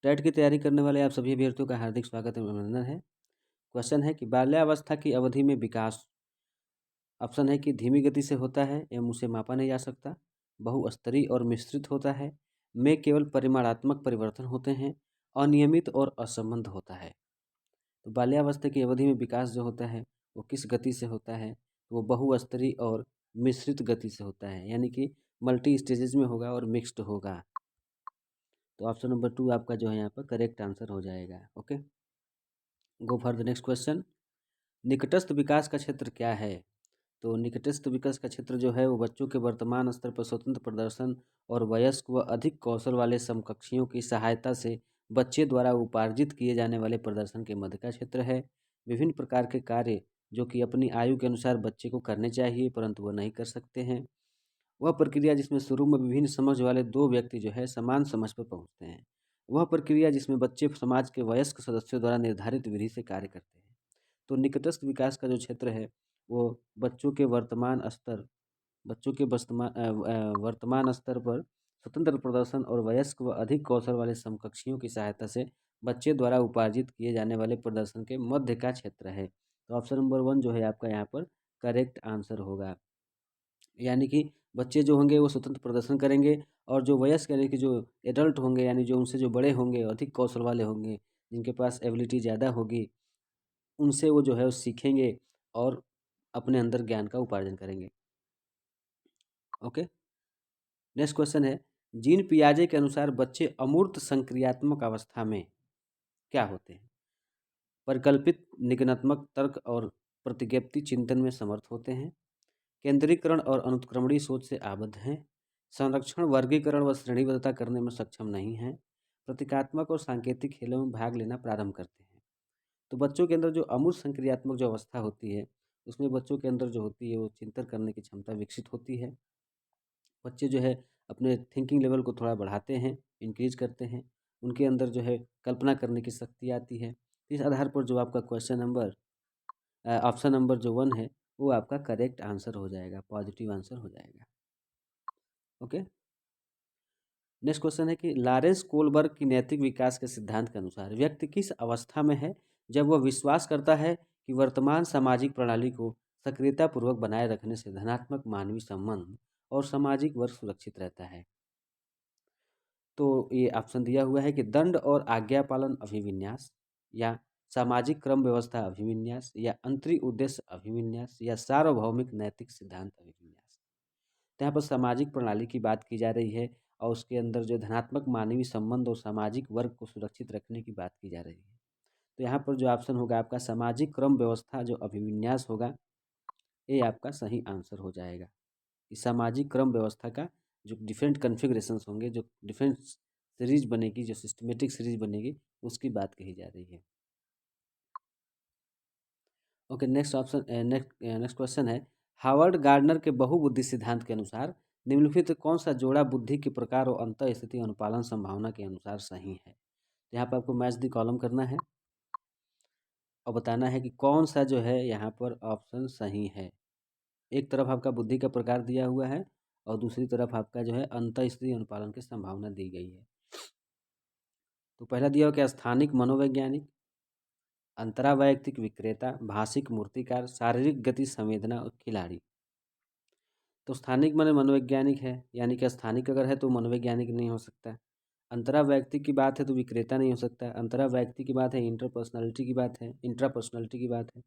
TET की तैयारी करने वाले आप सभी अभ्यर्थियों का हार्दिक स्वागत एवं अभिनंदन है। क्वेश्चन है कि बाल्यावस्था की अवधि में विकास ऑप्शन है कि धीमी गति से होता है एवं उसे मापा नहीं जा सकता, बहुस्तरीय और मिश्रित होता है, में केवल परिमाणात्मक परिवर्तन होते हैं, अनियमित और असंबद्ध होता है। तो बाल्यावस्था की अवधि में विकास जो होता है वो किस गति से होता है? तो वो बहुस्तरीय और मिश्रित गति से होता है, यानी कि मल्टी स्टेजेस में होगा और मिक्स्ड होगा। तो ऑप्शन नंबर 2 आपका जो है यहाँ पर करेक्ट आंसर हो जाएगा। Okay, go for the next question. निकटस्थ विकास का क्षेत्र क्या है? तो निकटस्थ विकास का क्षेत्र जो है वो बच्चों के वर्तमान स्तर पर स्वतंत्र प्रदर्शन और वयस्क व अधिक कौशल वाले समकक्षियों की सहायता से बच्चे द्वारा उपार्जित किए जाने वाले प्रदर्शन के मध्य का क्षेत्र है। विभिन्न प्रकार के कार्य जो कि अपनी आयु के अनुसार बच्चे को करने चाहिए परंतु वह नहीं कर सकते हैं। वह प्रक्रिया जिसमें शुरू में विभिन्न समझ वाले दो व्यक्ति जो है समान समझ पर पहुंचते हैं। वह प्रक्रिया जिसमें बच्चे समाज के वयस्क सदस्यों द्वारा निर्धारित विधि से कार्य करते हैं। तो निकटस्थ विकास का जो क्षेत्र है वो बच्चों के वर्तमान स्तर पर स्वतंत्र प्रदर्शन और वयस्क व अधिक कौशल वाले समकक्षियों की सहायता से बच्चे द्वारा उपार्जित किए जाने वाले प्रदर्शन के मध्य का क्षेत्र है। तो ऑप्शन नंबर 1 जो है आपका यहाँ पर करेक्ट आंसर होगा। यानी कि बच्चे जो होंगे वो स्वतंत्र प्रदर्शन करेंगे और जो वयस्क यानी कि जो एडल्ट होंगे यानी जो उनसे जो बड़े होंगे, अधिक कौशल वाले होंगे, जिनके पास एबिलिटी ज़्यादा होगी, उनसे वो जो है वो सीखेंगे और अपने अंदर ज्ञान का उपार्जन करेंगे। ओके, नेक्स्ट क्वेश्चन है, जीन पियाजे के अनुसार बच्चे अमूर्त संक्रियात्मक अवस्था में क्या होते हैं? परिकल्पित निगमनात्मक तर्क और प्रतिज्ञप्ति चिंतन में समर्थ होते हैं, केंद्रीकरण और अनुत्क्रमणीय सोच से आबद्ध हैं, संरक्षण वर्गीकरण व श्रेणीबद्धता करने में सक्षम नहीं हैं, प्रतीकात्मक और सांकेतिक खेलों में भाग लेना प्रारंभ करते हैं। तो बच्चों के अंदर जो अमूर्त संक्रियात्मक जो अवस्था होती है उसमें बच्चों के अंदर जो होती है वो चिंतन करने की क्षमता विकसित होती है। बच्चे जो है अपने थिंकिंग लेवल को थोड़ा बढ़ाते हैं, इंक्रीज करते हैं, उनके अंदर जो है कल्पना करने की शक्ति आती है। इस आधार पर जो आपका ऑप्शन नंबर जो 1 है वो आपका करेक्ट आंसर हो जाएगा, पॉजिटिव आंसर हो जाएगा। ओके, नेक्स्ट क्वेश्चन है कि लॉरेंस कोलबर्ग की नैतिक विकास के सिद्धांत के अनुसार व्यक्ति किस अवस्था में है जब वह विश्वास करता है कि वर्तमान सामाजिक प्रणाली को सक्रियतापूर्वक बनाए रखने से धनात्मक मानवीय संबंध और सामाजिक वर्ग सुरक्षित रहता है? तो ये ऑप्शन दिया हुआ है कि दंड और आज्ञा पालन अभिविन्यास, या सामाजिक क्रम व्यवस्था अभिविन्यास, या अंतरिक उद्देश्य अभिविन्यास, या सार्वभौमिक नैतिक सिद्धांत अभिविन्यास। तो यहाँ पर सामाजिक प्रणाली की बात की जा रही है और उसके अंदर जो धनात्मक मानवीय संबंध और सामाजिक वर्ग को सुरक्षित रखने की बात की जा रही है। तो यहाँ पर जो ऑप्शन होगा आपका सामाजिक क्रम व्यवस्था जो अभिविन्यास होगा, ये आपका सही आंसर हो जाएगा। इस सामाजिक क्रम व्यवस्था का जो डिफरेंट कन्फिग्रेशंस होंगे, जो डिफरेंट सीरीज बनेगी, जो सिस्टमेटिक सीरीज बनेगी, उसकी बात कही जा रही है। ओके, नेक्स्ट क्वेश्चन है, हावर्ड गार्डनर के बहुबुद्धि सिद्धांत के अनुसार निम्नलिखित कौन सा जोड़ा बुद्धि के प्रकार और अंत स्थिति अनुपालन संभावना के अनुसार सही है? तो यहाँ पर आपको मैच द कॉलम करना है और बताना है कि कौन सा जो है यहाँ पर ऑप्शन सही है। एक तरफ आपका बुद्धि का प्रकार दिया हुआ है और दूसरी तरफ आपका जो है अंत स्थिति अनुपालन की संभावना दी गई है। तो पहला दिया हुआ क्या, स्थानिक मनोवैज्ञानिक, अंतरावैयक्तिक विक्रेता, भाषिक मूर्तिकार, शारीरिक गति संवेदना और खिलाड़ी। तो स्थानिक माने मनोवैज्ञानिक है, यानी कि स्थानिक अगर है तो मनोवैज्ञानिक नहीं हो सकता। अंतरावैयक्तिक की बात है तो विक्रेता नहीं हो सकता। अंतरावैयक्तिक की बात है, इंटरपर्सनैलिटी की बात है, इंट्रापर्सनैलिटी की बात है।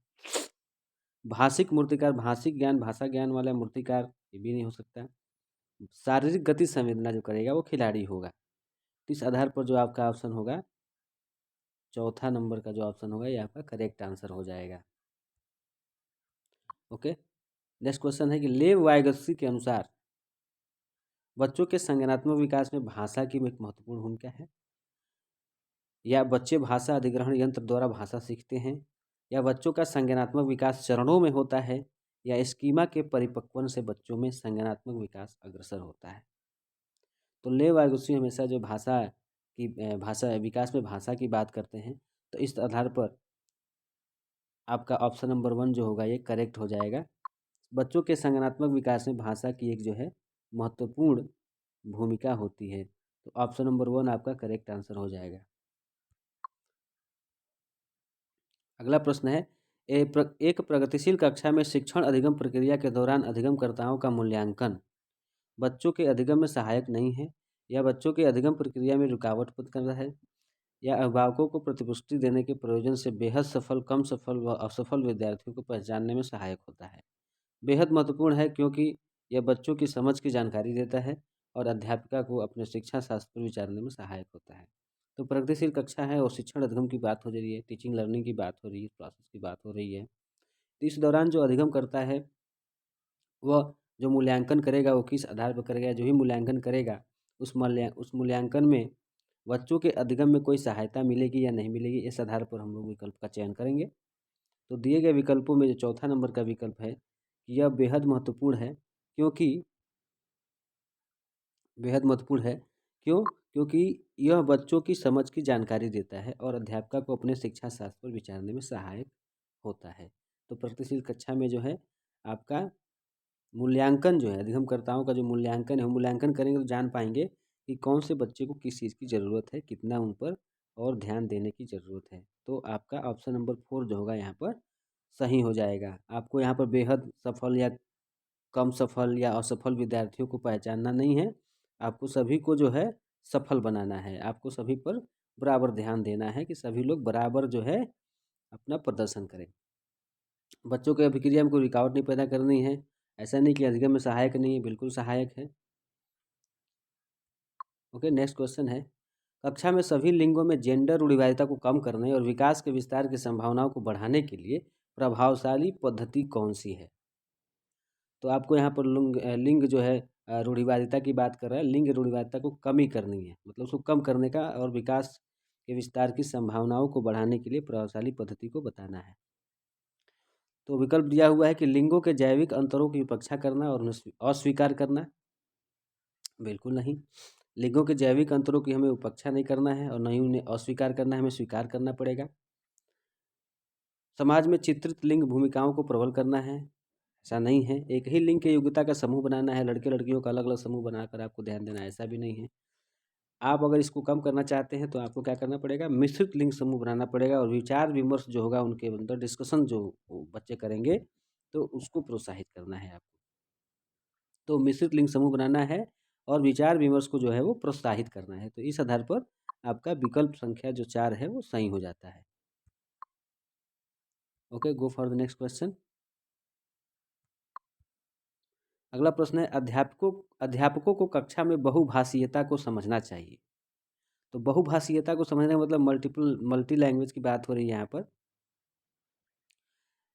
भाषिक मूर्तिकार, भाषिक ज्ञान भाषा ज्ञान वाला मूर्तिकार, ये भी नहीं हो सकता। शारीरिक गति संवेदना जो करेगा वो खिलाड़ी होगा। तो इस आधार पर जो आपका ऑप्शन होगा, चौथा नंबर का जो ऑप्शन होगा ये आपका करेक्ट आंसर हो जाएगा। ओके, नेक्स्ट क्वेश्चन है कि लेव वाइगस्की के अनुसार बच्चों के संज्ञानात्मक विकास में भाषा की एक महत्वपूर्ण भूमिका है, या बच्चे भाषा अधिग्रहण यंत्र द्वारा भाषा सीखते हैं, या बच्चों का संज्ञानात्मक विकास चरणों में होता है, या स्कीमा के परिपक्वन से बच्चों में संज्ञानात्मक विकास अग्रसर होता है? तो लेव वाइगस्की हमेशा जो भाषा विकास में भाषा की बात करते हैं। तो इस आधार पर आपका ऑप्शन नंबर 1 जो होगा ये करेक्ट हो जाएगा। बच्चों के संज्ञानात्मक विकास में भाषा की एक जो है महत्वपूर्ण भूमिका होती है। तो ऑप्शन नंबर 1 आपका करेक्ट आंसर हो जाएगा। अगला प्रश्न है, एक प्रगतिशील कक्षा में शिक्षण अधिगम प्रक्रिया के दौरान अधिगमकर्ताओं का मूल्यांकन बच्चों के अधिगम में सहायक नहीं है, या बच्चों के अधिगम प्रक्रिया में रुकावट उत्पन्न कर रहा है, या अभिभावकों को प्रतिपुष्टि देने के प्रयोजन से बेहद सफल, कम सफल व असफल विद्यार्थियों को पहचानने में सहायक होता है। बेहद महत्वपूर्ण है क्योंकि यह बच्चों की समझ की जानकारी देता है और अध्यापिका को अपने शिक्षा शास्त्र पर विचारने में सहायक होता है। तो प्रगतिशील कक्षा है और शिक्षण अधिगम की बात हो रही है, टीचिंग लर्निंग की बात हो रही है, प्रोसेस की बात हो रही है। तो इस दौरान जो अधिगम करता है, वह जो मूल्यांकन करेगा वो किस आधार पर करेगा? जो भी मूल्यांकन करेगा उस मूल्यांकन में बच्चों के अधिगम में कोई सहायता मिलेगी या नहीं मिलेगी, इस आधार पर हम लोग विकल्प का चयन करेंगे। तो दिए गए विकल्पों में जो चौथा नंबर का विकल्प है, यह क्योंकि बेहद महत्वपूर्ण है। क्यों? क्योंकि यह बच्चों की समझ की जानकारी देता है और अध्यापक को अपने शिक्षा शास्त्र पर विचारने में सहायक होता है। तो प्रगतिशील कक्षा में जो है आपका मूल्यांकन जो है, अधिगमकर्ताओं का जो मूल्यांकन है, वो मूल्यांकन करेंगे तो जान पाएंगे कि कौन से बच्चे को किस चीज़ की ज़रूरत है, कितना उन पर और ध्यान देने की ज़रूरत है। तो आपका ऑप्शन नंबर 4 जो होगा यहाँ पर सही हो जाएगा। आपको यहाँ पर बेहद सफल या कम सफल या असफल विद्यार्थियों को पहचानना नहीं है। आपको सभी को जो है सफल बनाना है। आपको सभी पर बराबर ध्यान देना है कि सभी लोग बराबर जो है अपना प्रदर्शन करें। बच्चों के अभिक्रिया में कोई रुकावट नहीं पैदा करनी है। ऐसा नहीं कि अधिगम में सहायक नहीं है, बिल्कुल सहायक है। ओके, नेक्स्ट क्वेश्चन है, कक्षा में सभी लिंगों में जेंडर रूढ़िवादिता को कम करने और विकास के विस्तार की संभावनाओं को बढ़ाने के लिए प्रभावशाली पद्धति कौन सी है? तो आपको यहाँ पर लिंग जो है रूढ़िवादिता की बात कर रहा है। लिंग रूढ़िवादिता को कमी करनी है, मतलब उसको कम करने का और विकास के विस्तार की संभावनाओं को बढ़ाने के लिए प्रभावशाली पद्धति को बताना है। तो विकल्प दिया हुआ है कि लिंगों के जैविक अंतरों की उपेक्षा करना और उन्हें अस्वीकार करना। बिल्कुल नहीं। लिंगों के जैविक अंतरों की हमें उपेक्षा नहीं करना है और नहीं उन्हें अस्वीकार करना है, हमें स्वीकार करना पड़ेगा। समाज में चित्रित लिंग भूमिकाओं को प्रबल करना है, ऐसा नहीं है। एक ही लिंग के योग्यता का समूह बनाना है, लड़के लड़कियों का अलग अलग समूह बनाकर आपको ध्यान देना है, ऐसा भी नहीं है। आप अगर इसको कम करना चाहते हैं तो आपको क्या करना पड़ेगा? मिश्रित लिंग समूह बनाना पड़ेगा और विचार विमर्श जो होगा उनके अंदर डिस्कशन जो बच्चे करेंगे तो उसको प्रोत्साहित करना है आपको। तो मिश्रित लिंग समूह बनाना है और विचार विमर्श को जो है वो प्रोत्साहित करना है। तो इस आधार पर आपका विकल्प संख्या जो 4 है वो सही हो जाता है। Okay, go for the next question. अगला प्रश्न है, अध्यापकों को कक्षा में बहुभाषीयता को समझना चाहिए। तो बहुभाषीयता को समझने का मतलब मल्टी लैंग्वेज की बात हो रही है यहाँ पर।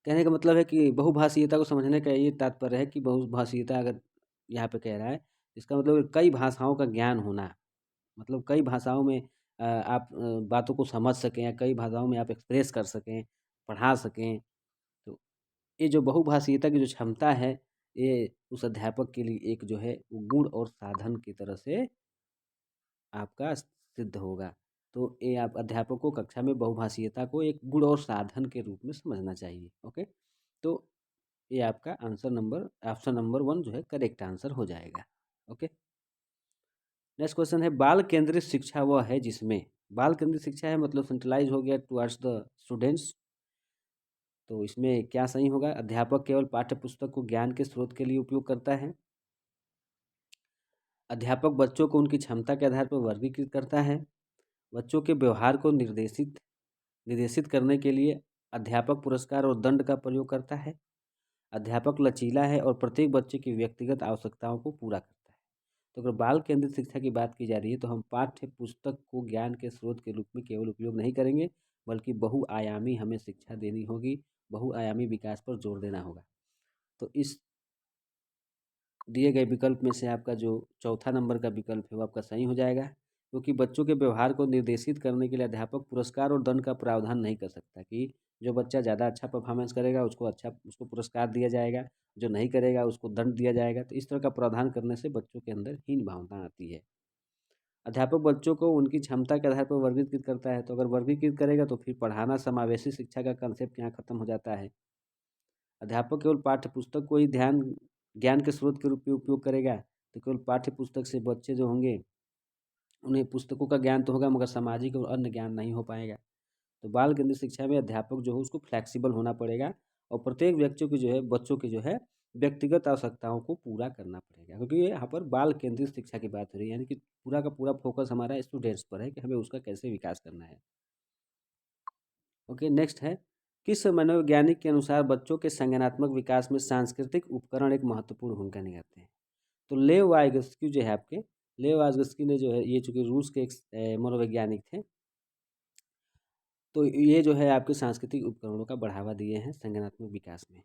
कहने का मतलब है कि बहुभाषीयता को समझने का ये तात्पर्य है कि बहुभाषीयता अगर यहाँ पे कह रहा है, इसका मतलब कई भाषाओं का ज्ञान होना। मतलब कई भाषाओं में आप बातों को समझ सकें या कई भाषाओं में आप एक्सप्रेस कर सकें, पढ़ा सकें। तो ये जो बहुभाषीयता की जो क्षमता है, ये उस अध्यापक के लिए एक जो है वो गुण और साधन की तरह से आपका सिद्ध होगा। तो ये आप अध्यापक को कक्षा में बहुभाषीयता को एक गुण और साधन के रूप में समझना चाहिए। ओके, तो ये आपका ऑप्शन नंबर 1 जो है करेक्ट आंसर हो जाएगा। ओके, नेक्स्ट क्वेश्चन है, बाल केंद्रित शिक्षा वह है जिसमें, बाल केंद्रित शिक्षा है मतलब सेंट्रलाइज हो गया टुवर्ड्स द स्टूडेंट्स। तो इसमें क्या सही होगा? अध्यापक केवल पाठ्य पुस्तक को ज्ञान के स्रोत के लिए उपयोग करता है। अध्यापक बच्चों को उनकी क्षमता के आधार पर वर्गीकृत करता है। बच्चों के व्यवहार को निर्देशित करने के लिए अध्यापक पुरस्कार और दंड का प्रयोग करता है। अध्यापक लचीला है और प्रत्येक बच्चे की व्यक्तिगत आवश्यकताओं को पूरा करता है। तो अगर बाल केंद्रित शिक्षा की बात की जा रही है तो हम पाठ्य पुस्तक को ज्ञान के स्रोत के रूप में केवल उपयोग नहीं करेंगे, बल्कि बहुआयामी हमें शिक्षा देनी होगी, बहुआयामी विकास पर जोर देना होगा। तो इस दिए गए विकल्प में से आपका जो चौथा नंबर का विकल्प है वो आपका सही हो जाएगा, क्योंकि बच्चों के व्यवहार को निर्देशित करने के लिए अध्यापक पुरस्कार और दंड का प्रावधान नहीं कर सकता कि जो बच्चा ज़्यादा अच्छा परफॉर्मेंस करेगा उसको पुरस्कार दिया जाएगा, जो नहीं करेगा उसको दंड दिया जाएगा। तो इस तरह का प्रावधान करने से बच्चों के अंदर हीन भावना आती है। अध्यापक बच्चों को उनकी क्षमता के आधार पर वर्गीकृत करता है, तो अगर वर्गीकृत करेगा तो फिर पढ़ाना समावेशी शिक्षा का कंसेप्ट यहाँ खत्म हो जाता है। अध्यापक केवल पाठ्य पुस्तक को ही ज्ञान के स्रोत के रूप में उपयोग करेगा, तो केवल पाठ्य पुस्तक से बच्चे जो होंगे उन्हें पुस्तकों का ज्ञान तो होगा मगर सामाजिक और अन्य ज्ञान नहीं हो पाएगा। तो बाल केंद्रित शिक्षा में अध्यापक जो है उसको फ्लेक्सिबल होना पड़ेगा और प्रत्येक व्यक्तियों की जो है बच्चों की जो है व्यक्तिगत आवश्यकताओं को पूरा करना पड़ेगा, क्योंकि ये यहाँ पर बाल केंद्रित शिक्षा की बात हो रही है, यानी कि पूरा का पूरा फोकस हमारा स्टूडेंट्स पर है कि हमें उसका कैसे विकास करना है। ओके, नेक्स्ट है, किस मनोवैज्ञानिक के अनुसार बच्चों के संज्ञानात्मक विकास में सांस्कृतिक उपकरण एक महत्वपूर्ण भूमिका निभाते हैं? तो लेव वाइगस्की जो है आपके, लेव वाइगस्की ने जो है, ये चूंकि रूस के एक मनोवैज्ञानिक थे, तो ये जो है आपके सांस्कृतिक उपकरणों का बढ़ावा दिए हैं संज्ञानात्मक विकास में।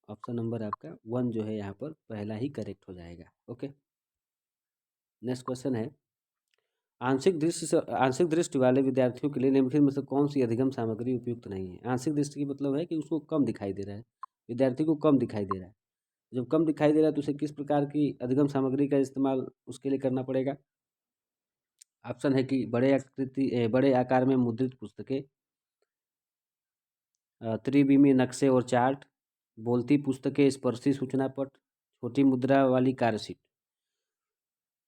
ऑप्शन नंबर आपका 1 जो है यहाँ पर पहला ही करेक्ट हो जाएगा। ओके, नेक्स्ट क्वेश्चन है, आंशिक दृष्टि वाले विद्यार्थियों के लिए निम्नलिखित में से कौन सी अधिगम सामग्री उपयुक्त नहीं है? आंशिक दृष्टि की मतलब है कि उसको कम दिखाई दे रहा है, विद्यार्थी को कम दिखाई दे रहा है। जब कम दिखाई दे रहा है तो उसे किस प्रकार की अधिगम सामग्री का इस्तेमाल उसके लिए करना पड़ेगा? ऑप्शन है कि बड़े आकार में मुद्रित पुस्तकें, त्रिविमीय नक्शे और चार्ट, बोलती पुस्तकें, स्पर्शी सूचना पट, छोटी मुद्रा वाली कार्यशीट।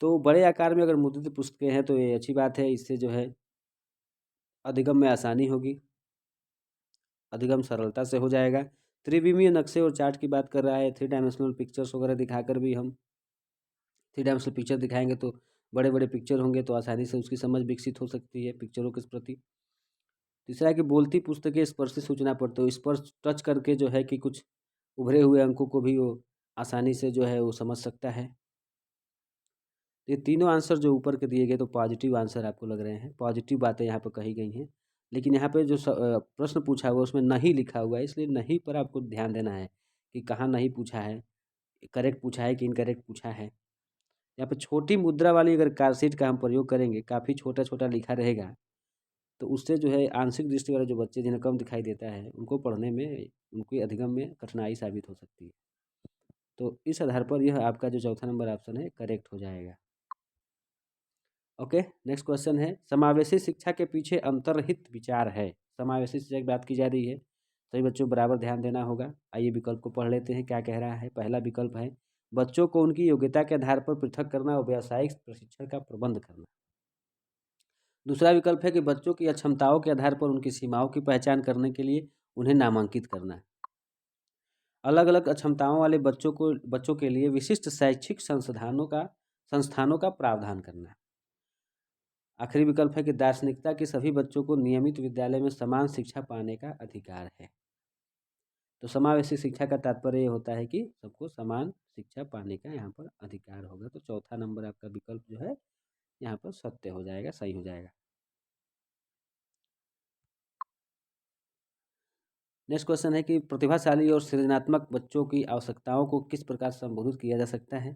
तो बड़े आकार में अगर मुद्रित पुस्तकें हैं तो ये अच्छी बात है, इससे जो है अधिगम में आसानी होगी, अधिगम सरलता से हो जाएगा। त्रिविमीय नक्शे और चार्ट की बात कर रहा है, 3 डायमेंशनल पिक्चर्स वगैरह दिखाकर भी हम 3 डायमेंशनल पिक्चर दिखाएंगे तो बड़े बड़े पिक्चर होंगे तो आसानी से उसकी समझ विकसित हो सकती है पिक्चरों के प्रति। तीसरा है कि बोलती पुस्तकें स्पर्शी सूचना पर, तो स्पर्श टच करके जो है कि कुछ उभरे हुए अंकों को भी वो आसानी से जो है वो समझ सकता है। ये तीनों आंसर जो ऊपर के दिए गए तो पॉजिटिव आंसर आपको लग रहे हैं, पॉजिटिव बातें यहाँ पर कही गई हैं। लेकिन यहाँ पे जो प्रश्न पूछा हुआ है उसमें नहीं लिखा हुआ है, इसलिए नहीं पर आपको ध्यान देना है कि कहाँ नहीं पूछा है, करेक्ट पूछा है कि इनकरेक्ट पूछा है। यहाँ पे छोटी मुद्रा वाली अगर कारशीट का हम प्रयोग करेंगे, काफ़ी छोटा छोटा लिखा रहेगा, तो उससे जो है आंशिक दृष्टि वाले जो बच्चे जिन्हें कम दिखाई देता है उनको पढ़ने में, उनकी अधिगम में कठिनाई साबित हो सकती है। तो इस आधार पर यह आपका जो चौथा नंबर ऑप्शन है करेक्ट हो जाएगा। ओके, नेक्स्ट क्वेश्चन है, समावेशी शिक्षा के पीछे अंतर्निहित विचार है? समावेशी शिक्षा की बात की जा रही है, सभी बच्चों को बराबर ध्यान देना होगा। आइए विकल्प को पढ़ लेते हैं क्या कह रहा है। पहला विकल्प है बच्चों को उनकी योग्यता के आधार पर पृथक करना और व्यावसायिक प्रशिक्षण का प्रबंध करना। दूसरा विकल्प है कि बच्चों की अक्षमताओं के आधार पर उनकी सीमाओं की पहचान करने के लिए उन्हें नामांकित करना। अलग अलग अक्षमताओं वाले बच्चों के लिए विशिष्ट शैक्षिक संस्थानों का प्रावधान करना। आखिरी विकल्प है कि दार्शनिकता के सभी बच्चों को नियमित विद्यालय में समान शिक्षा पाने का अधिकार है। तो समावेशी शिक्षा का तात्पर्य ये होता है कि सबको समान शिक्षा पाने का यहाँ पर अधिकार होगा। तो चौथा नंबर आपका विकल्प जो है यहाँ पर सत्य हो जाएगा, सही हो जाएगा। नेक्स्ट क्वेश्चन है कि प्रतिभाशाली और सृजनात्मक बच्चों की आवश्यकताओं को किस प्रकार संबोधित किया जा सकता है?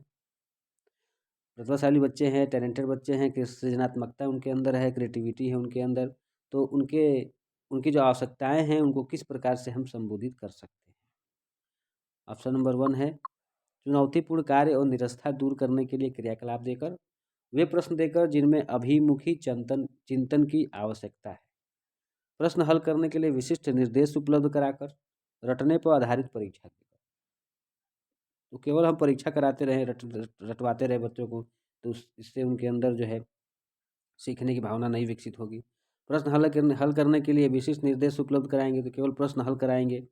प्रतिभाशाली बच्चे हैं, टैलेंटेड बच्चे हैं कि सृजनात्मकता उनके अंदर है, क्रिएटिविटी है उनके अंदर, तो उनकी जो आवश्यकताएं हैं उनको किस प्रकार से हम संबोधित कर सकते हैं? ऑप्शन नंबर 1 है चुनौतीपूर्ण कार्य और निरस्ता दूर करने के लिए क्रियाकलाप देकर, वे प्रश्न देकर जिनमें अभिमुखी चिंतन चिंतन की आवश्यकता है, प्रश्न हल करने के लिए विशिष्ट निर्देश उपलब्ध कराकर, रटने पर आधारित परीक्षा देकर। तो केवल हम परीक्षा कराते रहें, रटवाते रहे बच्चों को, तो इससे उनके अंदर जो है सीखने की भावना नहीं विकसित होगी। प्रश्न हल करने के लिए विशिष्ट निर्देश उपलब्ध कराएंगे तो केवल प्रश्न हल कराएंगे,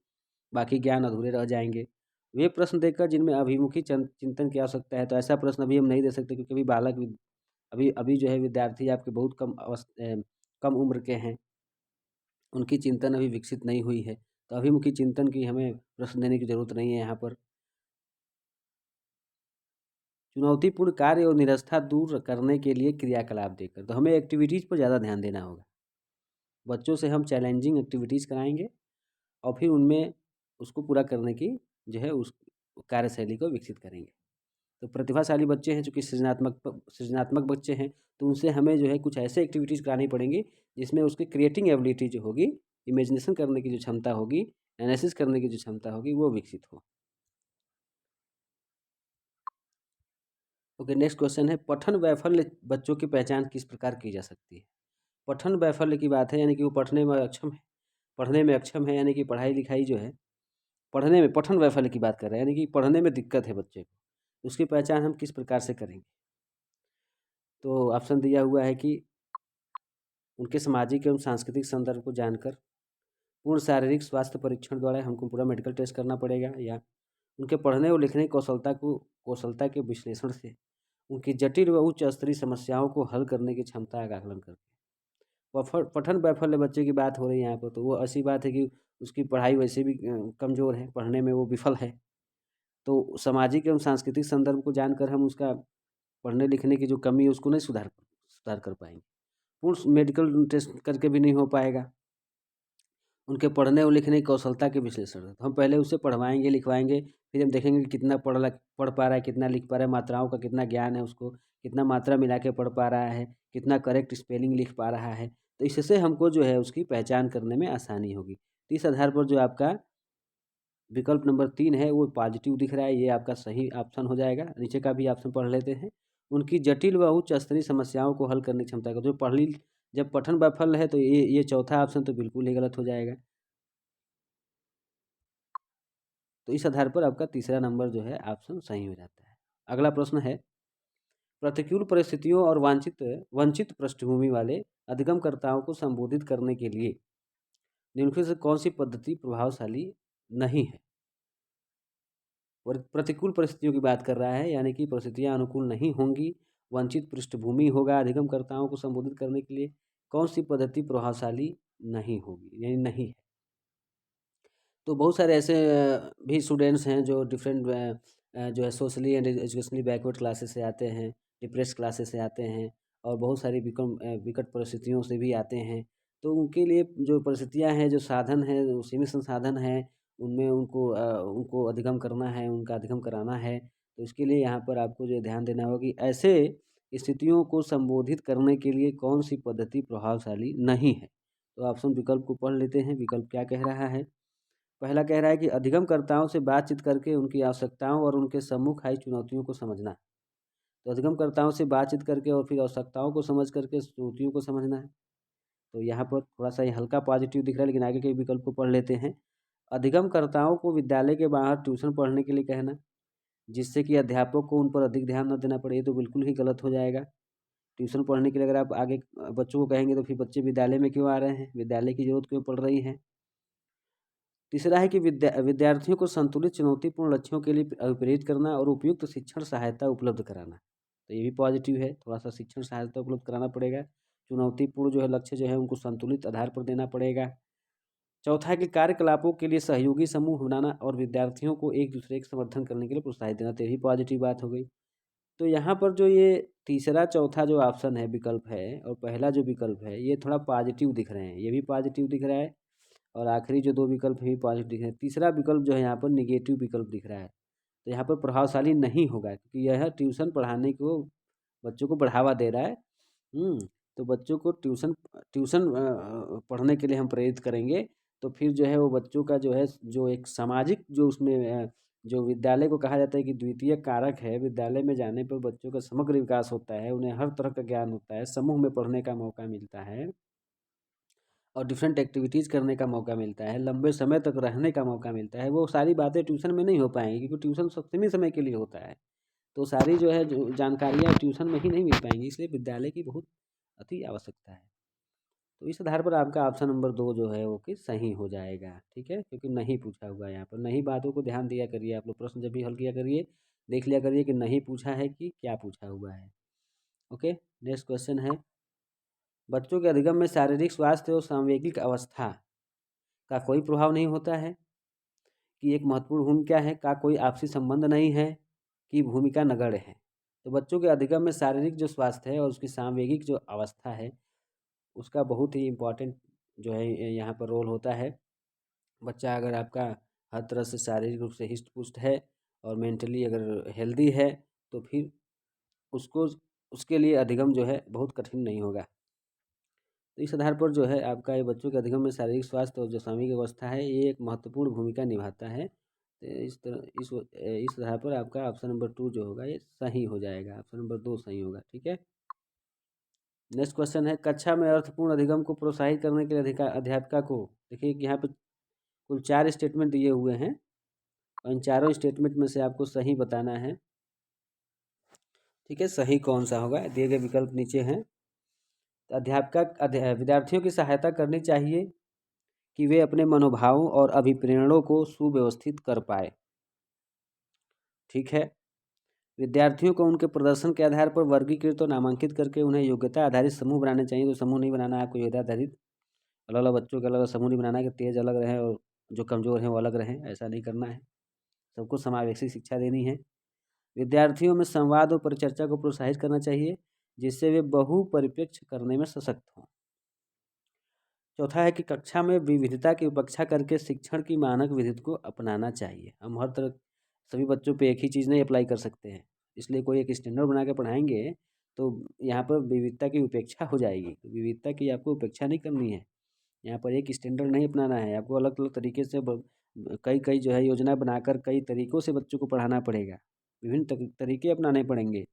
बाकी ज्ञान अधूरे रह जाएंगे। वे प्रश्न देकर जिनमें अभिमुखी चिंतन की आवश्यकता है, तो ऐसा प्रश्न अभी हम नहीं दे सकते क्योंकि अभी अभी जो है विद्यार्थी आपके बहुत कम उम्र के हैं, उनकी चिंतन अभी विकसित नहीं हुई है, तो अभिमुखी चिंतन की हमें प्रश्न देने की जरूरत नहीं है। यहाँ पर चुनौतीपूर्ण कार्य और निरस्ता दूर करने के लिए क्रियाकलाप देकर, तो हमें एक्टिविटीज़ पर ज़्यादा ध्यान देना होगा। बच्चों से हम चैलेंजिंग एक्टिविटीज़ कराएंगे और फिर उनमें उसको पूरा करने की जो है उस कार्यशैली को विकसित करेंगे। तो प्रतिभाशाली बच्चे हैं, चूँकि सृजनात्मक बच्चे हैं, तो उनसे हमें जो है कुछ ऐसे एक्टिविटीज़ करानी पड़ेंगी जिसमें उसकी क्रिएटिंग एबिलिटी जो होगी, इमेजिनेशन करने की जो क्षमता होगी, एनालिसिस करने की जो क्षमता होगी, वो विकसित हो। ओके, नेक्स्ट क्वेश्चन है, पठन वैफल्य बच्चों की पहचान किस प्रकार की जा सकती है? पठन वैफल्य की बात है, यानी कि वो पढ़ने में अक्षम है, यानी कि पढ़ाई लिखाई जो है पढ़ने में, पठन वैफल्य की बात कर रहे हैं, यानी कि पढ़ने में दिक्कत है बच्चे को, उसकी पहचान हम किस प्रकार से करेंगे? तो ऑप्शन दिया हुआ है कि उनके सामाजिक एवं सांस्कृतिक संदर्भ को जानकर, पूर्ण शारीरिक स्वास्थ्य परीक्षण द्वारा हमको पूरा मेडिकल टेस्ट करना पड़ेगा, या उनके पढ़ने और लिखने की कौशलता के विश्लेषण से उनकी जटिल व उच्च स्तरीय समस्याओं को हल करने की क्षमता का आकलन करके। पठन वैफल्य बच्चे की बात हो रही है यहाँ पर, तो वो ऐसी बात है कि उसकी पढ़ाई वैसे भी कमज़ोर है, पढ़ने में वो विफल है। तो सामाजिक एवं सांस्कृतिक संदर्भ को जानकर हम उसका पढ़ने लिखने की जो कमी है उसको नहीं सुधार कर पाएंगे। पूर्ण मेडिकल टेस्ट करके भी नहीं हो पाएगा। उनके पढ़ने और लिखने की कौशलता के विश्लेषण, तो हम पहले उसे पढ़वाएंगे लिखवाएंगे, फिर हम देखेंगे कि कितना पढ़ पा रहा है, कितना लिख पा रहा है, मात्राओं का कितना ज्ञान है उसको, कितना मात्रा मिला के पढ़ पा रहा है, कितना करेक्ट स्पेलिंग लिख पा रहा है। तो इससे हमको जो है उसकी पहचान करने में आसानी होगी। तो इस आधार पर जो आपका विकल्प नंबर 3 है वो पॉजिटिव दिख रहा है, ये आपका सही ऑप्शन हो जाएगा। नीचे का भी ऑप्शन पढ़ लेते हैं। उनकी जटिल व उच्च स्तरीय समस्याओं को हल करने की क्षमता का, जो जब पठन विफल है तो ये चौथा ऑप्शन तो बिल्कुल ही गलत हो जाएगा। तो इस आधार पर आपका तीसरा नंबर जो है ऑप्शन सही हो जाता है। अगला प्रश्न है, प्रतिकूल परिस्थितियों और वंचित पृष्ठभूमि वाले अधिगमकर्ताओं को संबोधित करने के लिए निम्नलिखित से कौन सी पद्धति प्रभावशाली नहीं है। और प्रतिकूल परिस्थितियों की बात कर रहा है, यानी कि परिस्थितियां अनुकूल नहीं होंगी, वंचित पृष्ठभूमि होगा अधिगमकर्ताओं को संबोधित करने के लिए, कौन सी पद्धति प्रभावशाली नहीं होगी, यानी नहीं है। तो बहुत सारे ऐसे भी स्टूडेंट्स हैं जो डिफरेंट जो है socially and educationally backward classes से आते हैं, डिप्रेस क्लासेस से आते हैं, और बहुत सारी विकट परिस्थितियों से भी आते हैं। तो उनके लिए जो परिस्थितियां हैं, जो साधन हैं, जो सीमित संसाधन हैं, उनमें उनको अधिगम करना है, उनका अधिगम कराना है। तो इसके लिए यहाँ पर आपको जो ध्यान देना होगा कि ऐसे स्थितियों को संबोधित करने के लिए कौन सी पद्धति प्रभावशाली नहीं है। तो ऑप्शन विकल्प को पढ़ लेते हैं, विकल्प क्या कह रहा है। पहला कह रहा है कि अधिगमकर्ताओं से बातचीत करके उनकी आवश्यकताओं और उनके सम्मुख आई चुनौतियों को समझना। तो अधिगमकर्ताओं से बातचीत करके और फिर आवश्यकताओं को समझ करके चुनौतियों को समझना है। तो यहाँ पर थोड़ा सा ये हल्का पॉजिटिव दिख रहा है, लेकिन आगे के विकल्प को पढ़ लेते हैं। अधिगमकर्ताओं को विद्यालय के बाहर ट्यूशन पढ़ने के लिए कहना, जिससे कि अध्यापक को उन पर अधिक ध्यान न देना पड़े, ये तो बिल्कुल ही गलत हो जाएगा। ट्यूशन पढ़ने के लिए अगर आप आगे बच्चों को कहेंगे तो फिर बच्चे विद्यालय में क्यों आ रहे हैं, विद्यालय की जरूरत क्यों पड़ रही है। तीसरा है कि विद्यार्थियों को संतुलित चुनौतीपूर्ण लक्ष्यों के लिए प्रेरित करना और उपयुक्त शिक्षण सहायता उपलब्ध कराना। तो ये भी पॉजिटिव है, थोड़ा सा शिक्षण सहायता उपलब्ध कराना पड़ेगा। चुनौतीपूर्ण जो है लक्ष्य जो है उनको संतुलित आधार पर देना पड़ेगा। चौथा है कि कार्यकलापों के लिए सहयोगी समूह बनाना और विद्यार्थियों को एक दूसरे के समर्थन करने के लिए प्रोत्साहित देना। तो ये भी पॉजिटिव बात हो गई। तो यहाँ पर जो ये तीसरा चौथा जो ऑप्शन है विकल्प है, और पहला जो विकल्प है, ये थोड़ा पॉजिटिव दिख रहे हैं, ये भी पॉजिटिव दिख रहा है, और आखिरी जो दो विकल्प है पॉजिटिव दिख रहे हैं। तीसरा विकल्प जो है यहाँ पर निगेटिव विकल्प दिख रहा है। तो यहाँ पर प्रभावशाली नहीं होगा, क्योंकि यह ट्यूशन पढ़ाने को बच्चों को बढ़ावा दे रहा है। तो बच्चों को ट्यूशन ट्यूशन पढ़ने के लिए हम प्रेरित करेंगे, तो फिर जो है वो बच्चों का जो है जो एक सामाजिक जो उसमें जो विद्यालय को कहा जाता है कि द्वितीय कारक है, विद्यालय में जाने पर बच्चों का समग्र विकास होता है, उन्हें हर तरह का ज्ञान होता है, समूह में पढ़ने का मौका मिलता है, और डिफरेंट एक्टिविटीज़ करने का मौका मिलता है, लंबे समय तक रहने का मौका मिलता है। वो सारी बातें ट्यूशन में नहीं हो पाएंगी, क्योंकि ट्यूशन सीमित समय के लिए होता है। तो सारी जो है जो जानकारियाँ ट्यूशन में ही नहीं मिल पाएंगी, इसलिए विद्यालय की बहुत अति आवश्यकता है। तो इस आधार पर आपका ऑप्शन नंबर 2 जो है वो कि सही हो जाएगा, ठीक है, क्योंकि नहीं पूछा हुआ है यहाँ पर। नहीं बातों को ध्यान दिया करिए, आप लोग प्रश्न जब भी हल किया करिए देख लिया करिए कि नहीं पूछा है कि क्या पूछा हुआ है। ओके, नेक्स्ट क्वेश्चन है, बच्चों के अधिगम में शारीरिक स्वास्थ्य और सांवेगिक अवस्था का कोई प्रभाव नहीं होता है, कि एक महत्वपूर्ण भूमिका है, का कोई आपसी संबंध नहीं है, कि भूमिका नगण्य है। तो बच्चों के अधिगम में शारीरिक जो स्वास्थ्य है और उसकी सांवेगिक जो अवस्था है उसका बहुत ही इम्पोर्टेंट जो है यहाँ पर रोल होता है। बच्चा अगर आपका हर तरह से शारीरिक रूप से हिष्ट पुष्ट है और मेंटली अगर हेल्दी है, तो फिर उसको उसके लिए अधिगम जो है बहुत कठिन नहीं होगा। तो इस आधार पर जो है आपका ये बच्चों के अधिगम में शारीरिक स्वास्थ्य और जो सामूहिक अवस्था है ये एक महत्वपूर्ण भूमिका निभाता है। तो इस आधार पर आपका ऑप्शन नंबर 2 जो होगा ये सही हो जाएगा, ऑप्शन नंबर 2 सही होगा, ठीक है। नेक्स्ट क्वेश्चन है, कक्षा में अर्थपूर्ण अधिगम को प्रोत्साहित करने के लिए अध्यापिका को, देखिए कि यहाँ पे कुल 4 स्टेटमेंट दिए हुए हैं, और इन चारों स्टेटमेंट में से आपको सही बताना है, ठीक है। सही कौन सा होगा, दिए गए विकल्प नीचे हैं। विद्यार्थियों की सहायता करनी चाहिए कि वे अपने मनोभावों और अभिप्रेरणों को सुव्यवस्थित कर पाए। ठीक है। विद्यार्थियों को उनके प्रदर्शन के आधार पर वर्गीकृत और नामांकित करके उन्हें योग्यता आधारित समूह बनाने चाहिए। तो समूह नहीं बनाना है आपको, योग्यता आधारित अलग अलग बच्चों के अलग अलग समूह नहीं बनाना है कि तेज अलग रहें और जो कमज़ोर हैं वो अलग रहें, ऐसा नहीं करना है। सबको समावेशी शिक्षा देनी है। विद्यार्थियों में संवाद और परिचर्चा को प्रोत्साहित करना चाहिए जिससे वे बहुपरिप्रेक्ष्य करने में सशक्त हों। चौथा है कि कक्षा में विविधता की उपेक्षा करके शिक्षण की मानक विधि को अपनाना चाहिए। हम हर तरह सभी बच्चों पे एक ही चीज़ नहीं अप्लाई कर सकते हैं, इसलिए कोई एक स्टैंडर्ड बना के पढ़ाएंगे तो यहाँ पर विविधता की उपेक्षा हो जाएगी। विविधता की आपको उपेक्षा नहीं करनी है, यहाँ पर एक स्टैंडर्ड नहीं अपनाना है। आपको अलग अलग तरीके से कई कई जो है योजना बनाकर कई तरीक़ों से बच्चों को पढ़ाना पड़ेगा, विभिन्न तरीके अपनाने पड़ेंगे।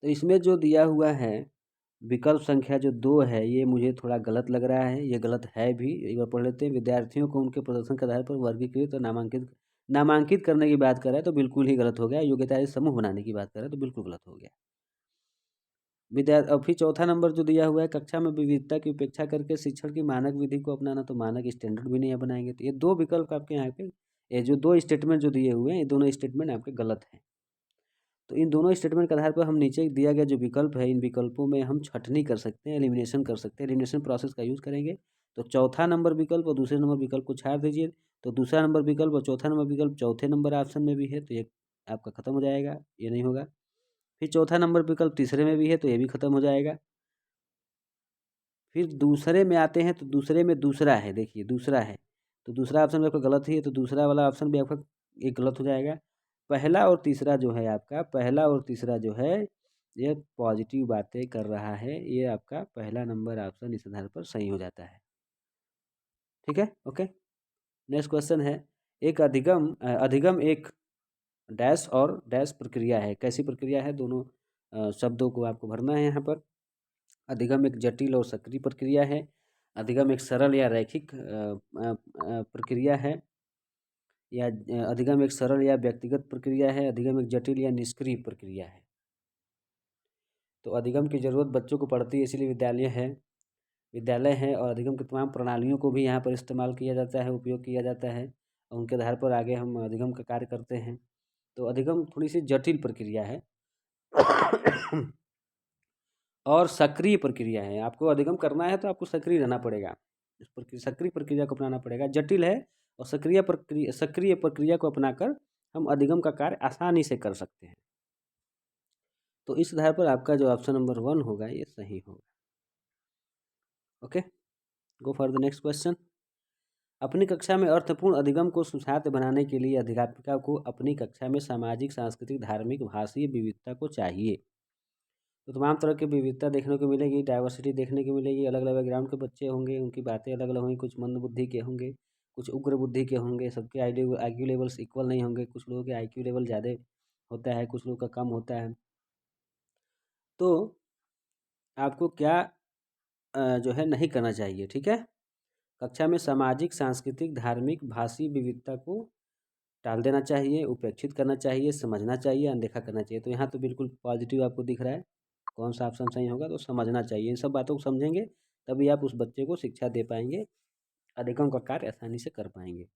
तो इसमें जो दिया हुआ है विकल्प संख्या जो 2 है, ये मुझे थोड़ा गलत लग रहा है। ये गलत है भी, एक बार पढ़ लेते हैं। विद्यार्थियों को उनके प्रदर्शन के आधार पर वर्गीकृत और नामांकित करने की बात कर रहा है तो बिल्कुल ही गलत हो गया। योग्यता समूह बनाने की बात कर रहा है तो बिल्कुल गलत हो गया। और फिर चौथा नंबर जो दिया हुआ है, कक्षा में विविधता की उपेक्षा करके शिक्षण की मानक विधि को अपनाना, तो मानक स्टैंडर्ड भी नहीं बनाएंगे। तो ये 2 विकल्प आपके यहाँ पे, ये जो 2 स्टेटमेंट जो दिए हुए हैं, ये दोनों स्टेटमेंट आपके गलत हैं। तो इन दोनों स्टेटमेंट के आधार पर हम नीचे दिया गया जो विकल्प है, इन विकल्पों में हम छँटनी कर सकते हैं, एलिमिनेशन कर सकते हैं। एलिमिनेशन प्रोसेस का यूज़ करेंगे तो चौथा नंबर विकल्प और दूसरे नंबर विकल्प को छाड़ दीजिए, तो दूसरा नंबर विकल्प और चौथा नंबर विकल्प चौथे नंबर ऑप्शन में भी है तो ये आपका खत्म हो जाएगा, ये नहीं होगा। फिर चौथा नंबर विकल्प तीसरे में भी है तो ये भी खत्म हो जाएगा। फिर दूसरे में आते हैं तो दूसरे में दूसरा है, देखिए दूसरा है तो दूसरा ऑप्शन भी आपका गलत ही है, तो दूसरा वाला ऑप्शन भी आपका ये गलत हो जाएगा। पहला और तीसरा जो है आपका, पहला और तीसरा जो है ये पॉजिटिव बातें कर रहा है, ये आपका पहला नंबर ऑप्शन इस आधार पर सही हो जाता है। ठीक है, ओके। नेक्स्ट क्वेश्चन है, एक अधिगम एक डैश और डैश प्रक्रिया है। कैसी प्रक्रिया है, दोनों शब्दों को आपको भरना है यहाँ पर। अधिगम एक जटिल और सक्रिय प्रक्रिया है। अधिगम एक सरल या रैखिक प्रक्रिया है, या अधिगम एक सरल या व्यक्तिगत प्रक्रिया है। अधिगम एक जटिल या निष्क्रिय प्रक्रिया है। तो अधिगम की ज़रूरत बच्चों को पड़ती है, इसीलिए विद्यालय है और अधिगम की तमाम प्रणालियों को भी यहाँ पर इस्तेमाल किया जाता है, उपयोग किया जाता है और उनके आधार पर आगे हम अधिगम का कार्य करते हैं। तो अधिगम थोड़ी सी जटिल प्रक्रिया है और सक्रिय प्रक्रिया है। आपको अधिगम करना है तो आपको सक्रिय रहना पड़ेगा, सक्रिय प्रक्रिया को अपनाना पड़ेगा। जटिल है और सक्रिय प्रक्रिया को अपनाकर हम अधिगम का कार्य आसानी से कर सकते हैं। तो इस आधार पर आपका जो ऑप्शन नंबर 1 होगा ये सही होगा। Okay, go for the next question. अपनी कक्षा में अर्थपूर्ण अधिगम को सुसाध्य बनाने के लिए अध्यापिका को अपनी कक्षा में सामाजिक, सांस्कृतिक, धार्मिक, भाषीय विविधता को चाहिए। तो तमाम तरह की विविधता देखने को मिलेगी, डाइवर्सिटी देखने को मिलेगी। अलग अलग बैकग्राउंड के बच्चे होंगे, उनकी बातें अलग अलग होंगी। कुछ मंद बुद्धि के होंगे, कुछ उग्र बुद्धि के होंगे। सबके IQ लेवल्स इक्वल नहीं होंगे। कुछ लोगों के IQ लेवल ज़्यादा होता है, कुछ लोगों का कम होता है। तो आपको क्या जो है नहीं करना चाहिए, ठीक है। कक्षा में सामाजिक, सांस्कृतिक, धार्मिक, भाषी विविधता को टाल देना चाहिए, उपेक्षित करना चाहिए, समझना चाहिए, अनदेखा करना चाहिए। तो यहाँ तो बिल्कुल पॉजिटिव आपको दिख रहा है। कौन सा ऑप्शन सही होगा, तो समझना चाहिए। इन सब बातों को समझेंगे तभी आप उस बच्चे को शिक्षा दे पाएंगे, अधिगम का कार्य आसानी से कर पाएंगे।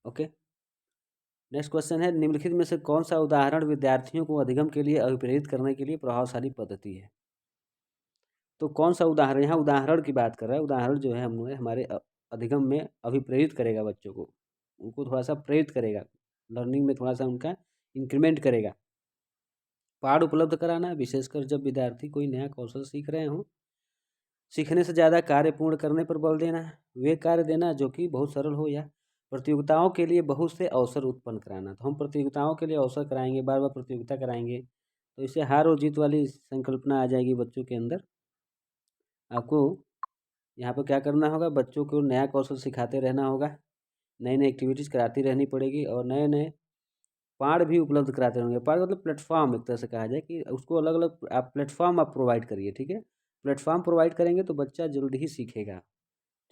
ओके, नेक्स्ट क्वेश्चन है, निम्नलिखित में से कौन सा उदाहरण विद्यार्थियों को अधिगम के लिए अभिप्रेरित करने के लिए प्रभावशाली पद्धति है। तो कौन सा उदाहरण, यहाँ उदाहरण की बात कर रहा है। उदाहरण जो है हमने हमारे अधिगम में अभिप्रेरित करेगा बच्चों को, उनको थोड़ा सा प्रेरित करेगा, लर्निंग में थोड़ा सा उनका इंक्रीमेंट करेगा। पाठ उपलब्ध कराना, विशेषकर जब विद्यार्थी कोई नया कौशल सीख रहे हों। सीखने से ज़्यादा कार्य पूर्ण करने पर बल देना, वे कार्य देना जो कि बहुत सरल हो, या प्रतियोगिताओं के लिए बहुत से अवसर उत्पन्न कराना। तो हम प्रतियोगिताओं के लिए अवसर कराएंगे, बार बार प्रतियोगिता कराएंगे, तो इससे हार और जीत वाली संकल्पना आ जाएगी बच्चों के अंदर। आपको यहाँ पर क्या करना होगा, बच्चों को नया कौशल सिखाते रहना होगा, नई नई एक्टिविटीज़ कराती रहनी पड़ेगी और नए नए पाठ भी उपलब्ध कराते रहेंगे। पाठ मतलब प्लेटफॉर्म, एक तरह से कहा जाए कि उसको अलग अलग आप प्लेटफॉर्म आप प्रोवाइड करिए, ठीक है। प्लेटफॉर्म प्रोवाइड करेंगे तो बच्चा जल्द ही सीखेगा,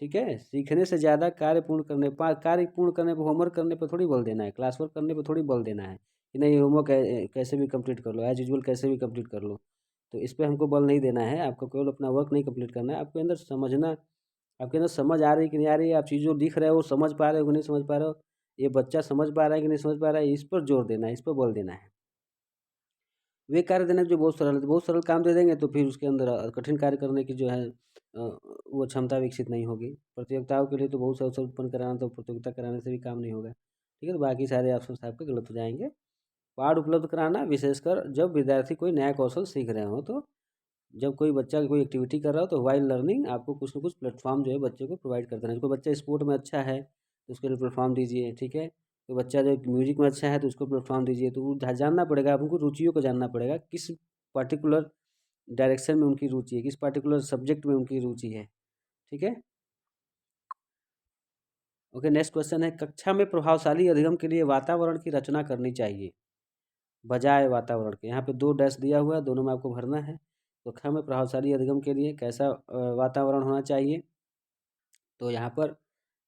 ठीक है। सीखने से ज़्यादा कार्य पूर्ण करने पर, होमवर्क करने पर थोड़ी बल देना है, क्लास वर्क करने पर थोड़ी बल देना है कि नहीं होमवर्क कैसे भी कंप्लीट कर लो, एज यूजुअल कैसे भी कंप्लीट कर लो। तो इस पे हमको बल नहीं देना है, आपको केवल अपना वर्क नहीं कंप्लीट करना है, आपके अंदर समझना, आपके अंदर समझ आ रही है कि नहीं आ रही है, आप चीज़ जो लिख रहे हो वो समझ पा रहे हो कि नहीं समझ पा रहे हो, ये बच्चा समझ पा रहा है कि नहीं समझ पा रहा है, इस पर जोर देना है, इस पर बल देना है। वे कार्य देना जो बहुत सरल काम दे देंगे तो फिर उसके अंदर कठिन कार्य करने की जो है वो क्षमता विकसित नहीं होगी। प्रतियोगिताओं के लिए तो बहुत से अवसर उत्पन्न कराना, तो प्रतियोगिता कराने से भी काम नहीं होगा। ठीक है, तो बाकी सारे ऑप्शन आपके गलत हो जाएंगे। पाठ उपलब्ध कराना, विशेषकर जब विद्यार्थी कोई नया कौशल सीख रहे हो, तो जब कोई बच्चा कोई एक्टिविटी कर रहा हो तो वाइल लर्निंग आपको कुछ ना कुछ प्लेटफॉर्म जो है बच्चे को प्रोवाइड कर देना है। कोई बच्चा स्पोर्ट में अच्छा है तो उसके लिए प्लेटफॉर्म दीजिए। ठीक है, कोई बच्चा जो म्यूजिक में अच्छा है तो उसको प्लेटफॉर्म दीजिए। तो वो जानना पड़ेगा, आप उनको रुचियों को जानना पड़ेगा, किस पर्टिकुलर डायरेक्शन में उनकी रुचि है, किस पर्टिकुलर सब्जेक्ट में उनकी रुचि है। ठीक है, ओके। नेक्स्ट क्वेश्चन है, कक्षा में प्रभावशाली अधिगम के लिए वातावरण की रचना करनी चाहिए बजाय वातावरण के। यहाँ पे 2 डैश दिया हुआ है, दोनों में आपको भरना है। तो कक्षा में प्रभावशाली अधिगम के लिए कैसा वातावरण होना चाहिए, तो यहाँ पर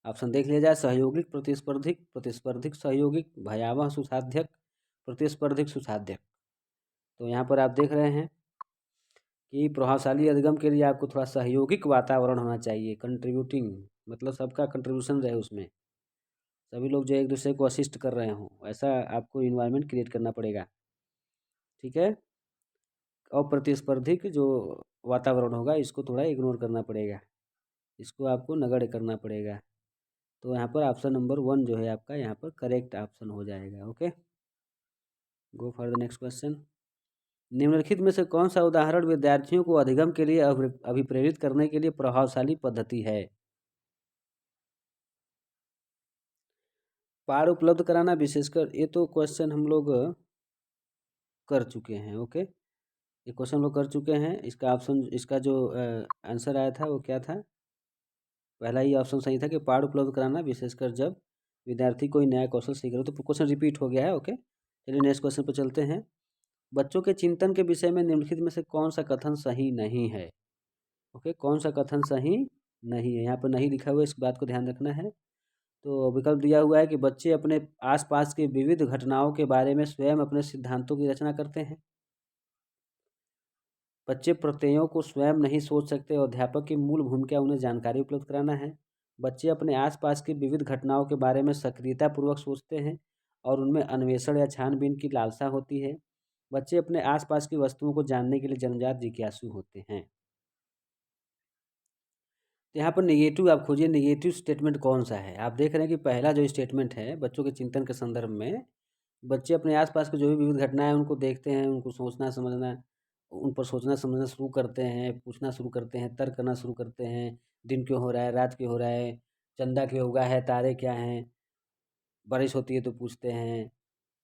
ऑप्शन देख लिया जाए। सहयोगिक, प्रतिस्पर्धिक, प्रतिस्पर्धिक सहयोगिक, भयावह सुसाध्यक, प्रतिस्पर्धिक सुसाध्यक। तो यहाँ पर आप देख रहे हैं कि प्रभावशाली अधिगम के लिए आपको थोड़ा सहयोगिक वातावरण होना चाहिए, कंट्रीब्यूटिंग, मतलब सबका कंट्रीब्यूशन रहे उसमें, सभी लोग जो एक दूसरे को असिस्ट कर रहे हों, ऐसा आपको इन्वायरमेंट क्रिएट करना पड़ेगा। ठीक है, और प्रतिस्पर्धिक जो वातावरण होगा इसको थोड़ा इग्नोर करना पड़ेगा, इसको आपको नगण्य करना पड़ेगा। तो यहाँ पर ऑप्शन नंबर 1 जो है आपका यहाँ पर करेक्ट ऑप्शन हो जाएगा। Okay, go for the next question. निम्नलिखित में से कौन सा उदाहरण विद्यार्थियों को अधिगम के लिए अभिप्रेरित करने के लिए प्रभावशाली पद्धति है। पाठ उपलब्ध कराना, विशेषकर ये तो क्वेश्चन हम लोग कर चुके हैं। ओके, ये क्वेश्चन हम लोग कर चुके हैं। इसका ऑप्शन, इसका जो आंसर आया था वो क्या था, पहला ही ऑप्शन सही था कि पाठ उपलब्ध कराना, विशेषकर जब विद्यार्थी कोई नया कौशल सीख रहे हो। तो क्वेश्चन रिपीट हो गया है। ओके, चलिए नेक्स्ट क्वेश्चन पर चलते हैं। बच्चों के चिंतन के विषय में निम्नलिखित में से कौन सा कथन सही नहीं है। ओके, कौन सा कथन सही नहीं है, यहाँ पर नहीं लिखा हुआ है, इस बात को ध्यान रखना है। तो विकल्प दिया हुआ है कि बच्चे अपने आसपास के विविध घटनाओं के बारे में स्वयं अपने सिद्धांतों की रचना करते हैं। बच्चे प्रत्ययों को स्वयं नहीं सोच सकते और अध्यापक की मूल भूमिका उन्हें जानकारी उपलब्ध कराना है। बच्चे अपने आसपास की विविध घटनाओं के बारे में सक्रियतापूर्वक सोचते हैं और उनमें अन्वेषण या छानबीन की लालसा होती है। बच्चे अपने आसपास की वस्तुओं को जानने के लिए जन्मजात जिज्ञासु होते हैं। तो यहाँ पर नेगेटिव आप खोजिए, नेगेटिव स्टेटमेंट कौन सा है। आप देख रहे हैं कि पहला जो स्टेटमेंट है बच्चों के चिंतन के संदर्भ में, बच्चे अपने आसपास के जो भी विविध घटनाएं हैं उनको देखते हैं, उनको सोचना समझना, उन पर सोचना समझना शुरू करते हैं, पूछना शुरू करते हैं, तर्क करना शुरू करते हैं। दिन क्यों हो रहा है, रात क्यों हो रहा है, चंदा क्यों उगा है, तारे क्या हैं, बारिश होती है तो पूछते हैं,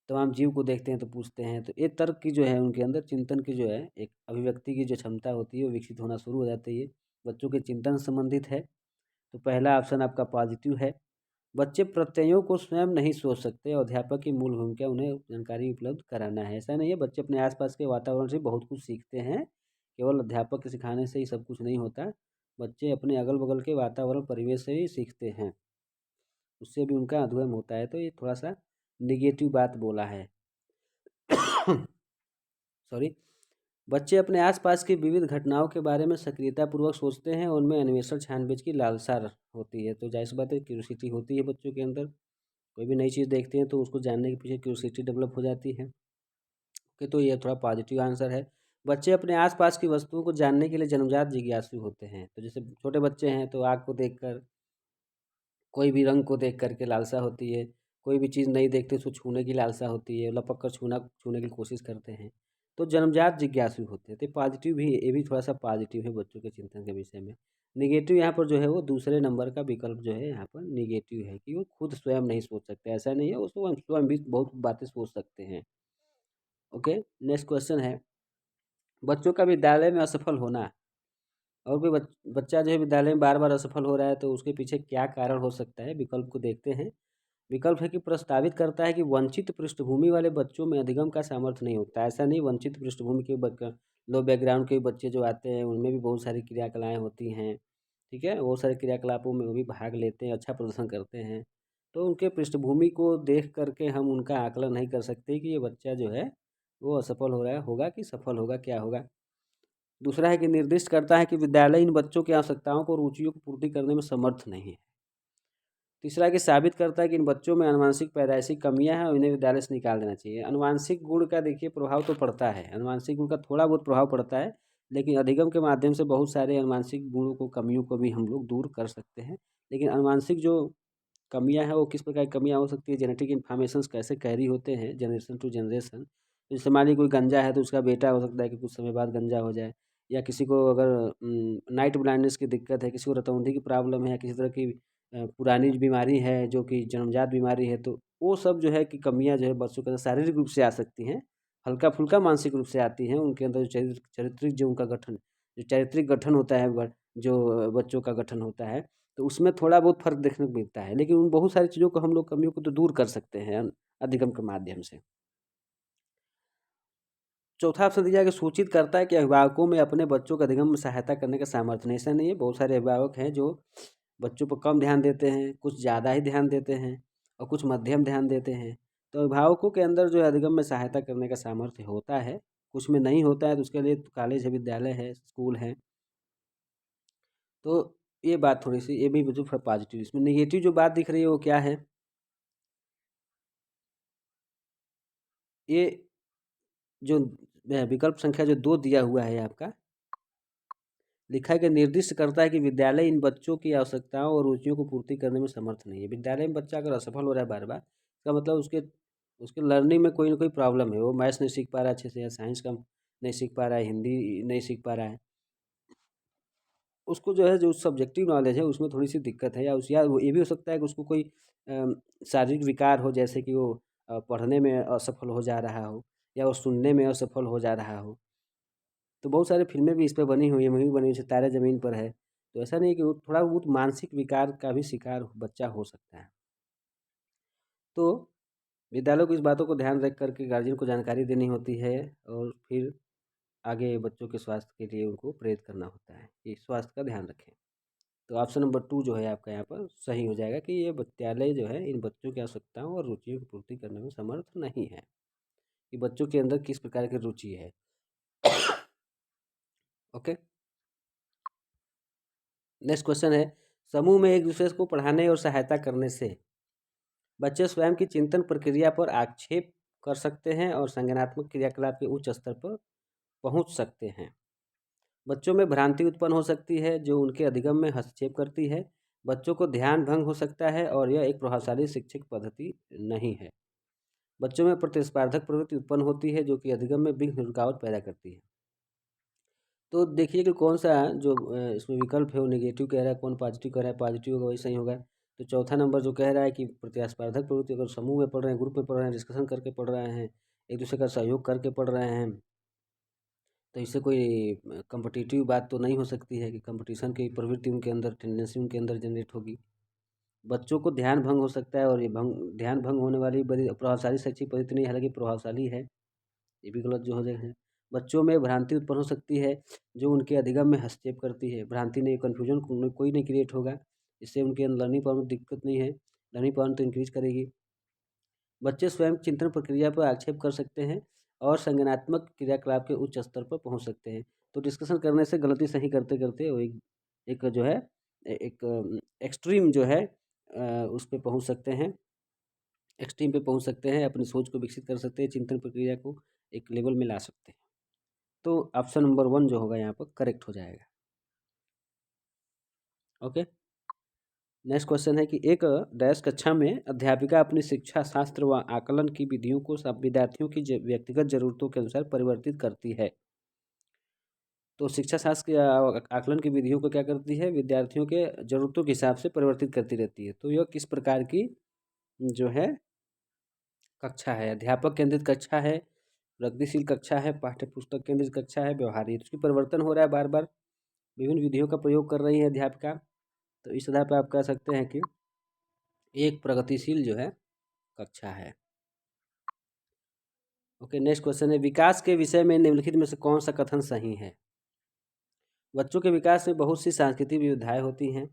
तमाम जीव को देखते हैं तो पूछते हैं। तो ये तर्क की जो है उनके अंदर चिंतन की जो है एक अभिव्यक्ति की जो क्षमता होती है वो विकसित होना शुरू हो जाती है। बच्चों के चिंतन से संबंधित है। तो पहला ऑप्शन आपका पॉजिटिव है। बच्चे प्रत्ययों को स्वयं नहीं सोच सकते और अध्यापक की मूल भूमिका उन्हें जानकारी उपलब्ध कराना है। ऐसा नहीं है, बच्चे अपने आसपास के वातावरण से बहुत कुछ सीखते हैं, केवल अध्यापक के सिखाने से ही सब कुछ नहीं होता। बच्चे अपने अगल बगल के वातावरण परिवेश से ही सीखते हैं, उससे भी उनका अध्ययन होता है। तो ये थोड़ा सा निगेटिव बात बोला है। सॉरी। बच्चे अपने आसपास की विविध घटनाओं के बारे में सक्रियतापूर्वक सोचते हैं और उनमें अन्वेषण छानबीन की लालसा होती है। तो जाहिर सी बात है, क्यूरियोसिटी होती है बच्चों के अंदर, कोई भी नई चीज़ देखते हैं तो उसको जानने के पीछे क्यूरियोसिटी डेवलप हो जाती है। ओके, तो ये थोड़ा पॉजिटिव आंसर है। बच्चे अपने आसपास की वस्तुओं को जानने के लिए जन्मजात जिज्ञासु होते हैं। तो जैसे छोटे बच्चे हैं तो आग को देखकर, कोई भी रंग को देख करके लालसा होती है, कोई भी चीज़ नहीं देखते उसको छूने की लालसा होती है, लपक कर छूने की कोशिश करते हैं। तो जन्मजात जिज्ञासु होते हैं। तो पॉजिटिव भी, ये भी थोड़ा सा पॉजिटिव है बच्चों के चिंतन के विषय में। निगेटिव यहाँ पर जो है वो दूसरे नंबर का विकल्प जो है यहाँ पर निगेटिव है कि वो खुद स्वयं नहीं सोच सकते। ऐसा नहीं है, वो स्वयं भी बहुत बातें सोच सकते हैं। ओके, नेक्स्ट क्वेश्चन है, बच्चों का विद्यालय में असफल होना, और कोई बच्चा जो है विद्यालय में बार बार असफल हो रहा है तो उसके पीछे क्या कारण हो सकता है। विकल्प को देखते हैं। विकल्प है कि प्रस्तावित करता है कि वंचित पृष्ठभूमि वाले बच्चों में अधिगम का सामर्थ्य नहीं होता। ऐसा नहीं, वंचित पृष्ठभूमि के लो बैकग्राउंड के बच्चे जो आते हैं उनमें भी बहुत सारी क्रियाकलाएँ होती हैं। ठीक है, बहुत सारे क्रियाकलापों में वो भी भाग लेते हैं, अच्छा प्रदर्शन करते हैं। तो उनके पृष्ठभूमि को देख करके हम उनका आकलन नहीं कर सकते कि ये बच्चा जो है वो असफल हो रहा है, होगा कि सफल होगा, क्या होगा। दूसरा है कि निर्दिष्ट करता है कि विद्यालय इन बच्चों की आवश्यकताओं को रुचियों की पूर्ति करने में समर्थ नहीं है। तीसरा है कि साबित करता है कि इन बच्चों में आनुवंशिक पैदाइशी कमियां हैं और इन्हें विद्यालय से निकाल देना चाहिए। आनुवंशिक गुण का देखिए प्रभाव तो पड़ता है, आनुवंशिक गुण का थोड़ा बहुत प्रभाव पड़ता है, लेकिन अधिगम के माध्यम से बहुत सारे आनुवंशिक गुणों को, कमियों को भी हम लोग दूर कर सकते हैं। लेकिन आनुवंशिक जो कमियां हैं वो किस प्रकार की कमियां हो सकती है, जेनेटिक इन्फॉर्मेशंस कैसे कैरी होते हैं जनरेशन टू जनरेशन। जैसे मान लीजिए कोई गंजा है तो उसका बेटा हो सकता है कि कुछ समय बाद गंजा हो जाए, या किसी को अगर नाइट ब्लाइंडनेस की दिक्कत है, किसी को रतौंधी की प्रॉब्लम है, या किसी तरह की पुरानी बीमारी है जो कि जन्मजात बीमारी है, तो वो सब जो है कि कमियां जो है बच्चों के अंदर शारीरिक रूप से आ सकती हैं, हल्का फुल्का मानसिक रूप से आती हैं। उनके अंदर जो चारित्रिक जो उनका गठन, जो चारित्रिक गठन होता है, जो बच्चों का गठन होता है, तो उसमें थोड़ा बहुत फ़र्क देखने को मिलता है। लेकिन उन बहुत सारी चीज़ों को हम लोग, कमियों को तो दूर कर सकते हैं अधिगम के माध्यम से। चौथा ऑप्शन दिया कि सूचित करता है कि अभिभावकों में अपने बच्चों का अधिगम में सहायता करने का सामर्थ्य नहीं। ऐसा नहीं है, बहुत सारे अभिभावक हैं जो बच्चों पर कम ध्यान देते हैं, कुछ ज़्यादा ही ध्यान देते हैं और कुछ मध्यम ध्यान देते हैं। तो अभिभावकों के अंदर जो है अधिगम में सहायता करने का सामर्थ्य होता है, कुछ में नहीं होता है, तो उसके लिए कॉलेज है, विद्यालय है, स्कूल है। तो ये बात थोड़ी-सी, ये भी जो पॉजिटिव। इसमें नेगेटिव जो बात दिख रही है वो क्या है? ये जो विकल्प संख्या जो 2 दिया हुआ है आपका, लिखा है कि निर्दिष्ट करता है कि विद्यालय इन बच्चों की आवश्यकताओं और रुचियों को पूर्ति करने में समर्थ नहीं है। विद्यालय में बच्चा अगर असफल हो रहा है बार-बार, इसका मतलब उसके उसके लर्निंग में कोई ना कोई प्रॉब्लम है। वो मैथ्स नहीं सीख पा रहा है अच्छे से, या साइंस का नहीं सीख पा रहा है, हिंदी नहीं सीख पा रहा है। उसको जो है, जो सब्जेक्टिव नॉलेज है उसमें थोड़ी-सी दिक्कत है, या वो ये भी हो सकता है कि उसको कोई शारीरिक विकार हो, जैसे कि वो पढ़ने में असफल हो जा रहा हो, या वो सुनने में असफल हो जा रहा हो। तो बहुत सारी फ़िल्में भी इस पे बनी हुई हैं, मूवी बनी हुई है, तारे ज़मीन पर है। तो ऐसा नहीं है कि वो थोड़ा बहुत मानसिक विकार का भी शिकार बच्चा हो सकता है। तो विद्यालयों को इस बातों को ध्यान रख कर के गार्जियन को जानकारी देनी होती है, और फिर आगे बच्चों के स्वास्थ्य के लिए उनको प्रेरित करना होता है कि स्वास्थ्य का ध्यान रखें। तो ऑप्शन नंबर 2 जो है आपका यहाँ पर सही हो जाएगा कि ये विद्यालय जो है इन बच्चों की आवश्यकताओं और रुचियों की पूर्ति करने में समर्थ नहीं है, कि बच्चों के अंदर किस प्रकार की रुचि है। ओके, नेक्स्ट क्वेश्चन है, समूह में एक दूसरे को पढ़ाने और सहायता करने से बच्चे स्वयं की चिंतन प्रक्रिया पर आक्षेप कर सकते हैं और संज्ञानात्मक क्रियाकलाप के उच्च स्तर पर पहुंच सकते हैं। बच्चों में भ्रांति उत्पन्न हो सकती है जो उनके अधिगम में हस्तक्षेप करती है। बच्चों को ध्यान भंग हो सकता है और यह एक प्रभावशाली शिक्षक पद्धति नहीं है। बच्चों में प्रतिस्पर्धक प्रवृत्ति उत्पन्न होती है जो कि अधिगम में विघ्न रुकावट पैदा करती है। तो देखिए कि कौन सा जो इसमें विकल्प है वो नेगेटिव कह रहा है, कौन पॉजिटिव कह रहा है। पॉजिटिव होगा वही सही होगा। तो चौथा नंबर जो कह रहा है कि प्रतिस्पर्धक प्रवृत्ति, अगर समूह में पढ़ रहे हैं, ग्रुप में पढ़ रहे हैं, डिस्कशन करके पढ़ रहे हैं, एक दूसरे का सहयोग करके पढ़ रहे हैं, तो इससे कोई कॉम्पिटिटिव बात तो नहीं हो सकती है कि कंपटीशन की प्रवृत्ति उनके अंदर, टेंडेंसी उनके अंदर जनरेट होगी। बच्चों को ध्यान भंग हो सकता है, और ये ध्यान भंग होने वाली बड़ी प्रभावशाली शैक्षिक पद्धति नहीं, हालांकि प्रभावशाली है, ये भी गलत जो हो जाए है। बच्चों में भ्रांति उत्पन्न हो सकती है जो उनके अधिगम में हस्तक्षेप करती है। भ्रांति नहीं, कन्फ्यूजन कोई नहीं क्रिएट होगा, इससे उनके लर्निंग पावर में दिक्कत नहीं है, लर्निंग पावर तो इंक्रीज करेगी। बच्चे स्वयं चिंतन प्रक्रिया पर आक्षेप कर सकते हैं और संज्ञानात्मक क्रियाकलाप के उच्च स्तर पर पहुंच सकते हैं। तो डिस्कशन करने से गलती सही करते करते वो एक जो है, एक एक्सट्रीम जो है उस पे पहुंच सकते हैं, एक्सट्रीम पे पहुंच सकते हैं, अपनी सोच को विकसित कर सकते हैं, चिंतन प्रक्रिया को एक लेवल में ला सकते हैं। तो ऑप्शन नंबर 1 जो होगा यहाँ पर करेक्ट हो जाएगा। ओके, नेक्स्ट क्वेश्चन है कि एक डैश कक्षा में अध्यापिका अपनी शिक्षा शास्त्र व आकलन की विधियों को सब विद्यार्थियों की व्यक्तिगत जरूरतों के अनुसार परिवर्तित करती है। तो शिक्षा शास्त्र की आकलन की विधियों को क्या करती है, विद्यार्थियों के जरूरतों के हिसाब से परिवर्तित करती रहती है। तो यह किस प्रकार की जो है कक्षा है? अध्यापक केंद्रित कक्षा है, प्रगतिशील कक्षा है, पाठ्य पुस्तक केंद्रित कक्षा है, व्यवहारिक। उसकी परिवर्तन हो रहा है बार बार, विभिन्न विधियों का प्रयोग कर रही है अध्यापिका। तो इस आधार पर आप कह सकते हैं कि एक प्रगतिशील जो है कक्षा है। ओके, नेक्स्ट क्वेश्चन है, विकास के विषय में निम्नलिखित में से कौन सा कथन सही है? बच्चों के विकास में बहुत सी सांस्कृतिक विविधताएं होती हैं।